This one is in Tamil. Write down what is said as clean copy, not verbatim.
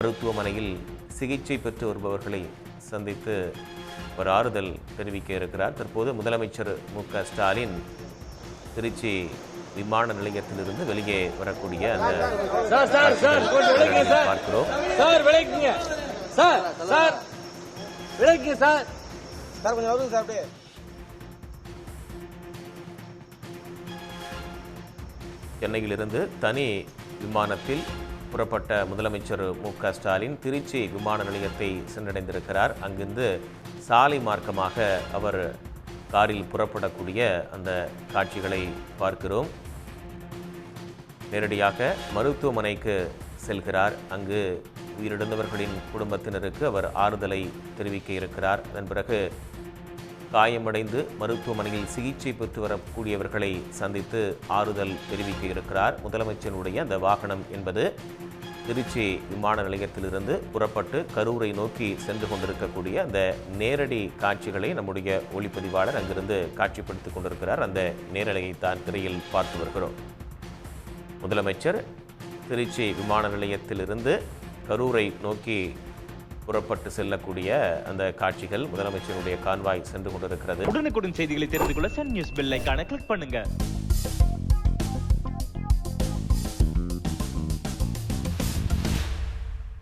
மருத்துவமனையில் சிகிச்சை பெற்று வருபவர்களை சந்தித்து ஒரு ஆறுதல் தெரிவிக்க இருக்கிறார். தற்போது முதலமைச்சர் மு.க.ஸ்டாலின் திருச்சி விமான நிலையத்திலிருந்து வெளியே வரக்கூடிய அந்த பார்க்கிறோம். சென்னையிலிருந்து தனி விமானத்தில் புறப்பட்ட முதலமைச்சர் மு.க.ஸ்டாலின் திருச்சி விமான நிலையத்தை சென்றடைந்திருக்கிறார். அங்கிருந்து சாலை மார்க்கமாக அவர் காரில் புறப்படக்கூடிய அந்த காட்சிகளை பார்க்கிறோம். நேரடியாக மருத்துவமனைக்கு செல்கிறார். அங்கு உயிரிழந்தவர்களின் குடும்பத்தினருக்கு அவர் ஆறுதலை தெரிவிக்க இருக்கிறார். அதன் பிறகு காயமடைந்து மருத்துவமனையில் சிகிச்சை பெற்று வரக்கூடியவர்களை சந்தித்து ஆறுதல் தெரிவிக்க இருக்கிறார். முதலமைச்சருடைய அந்த வாகனம் என்பது திருச்சி விமான நிலையத்திலிருந்து புறப்பட்டு கரூரை நோக்கி சென்று கொண்டிருக்கக்கூடிய அந்த நேரடி காட்சிகளை நம்முடைய ஒளிப்பதிவாளர் அங்கிருந்து காட்சிப்படுத்திக் கொண்டிருக்கிறார். அந்த நேரலையை தான் திரையில் பார்த்து வருகிறோம். முதலமைச்சர் திருச்சி விமான நிலையத்திலிருந்து கரூரை நோக்கி புறப்பட்டு செல்லக்கூடிய அந்த காட்சிகள், முதலமைச்சருடைய கான்வாய் சென்று கொண்டிருக்கிறது. உடனுக்குடன் செய்திகளை தெரிந்து கொள்ள சன் நியூஸ் பெல் ஐகானை கிளிக் பண்ணுங்க.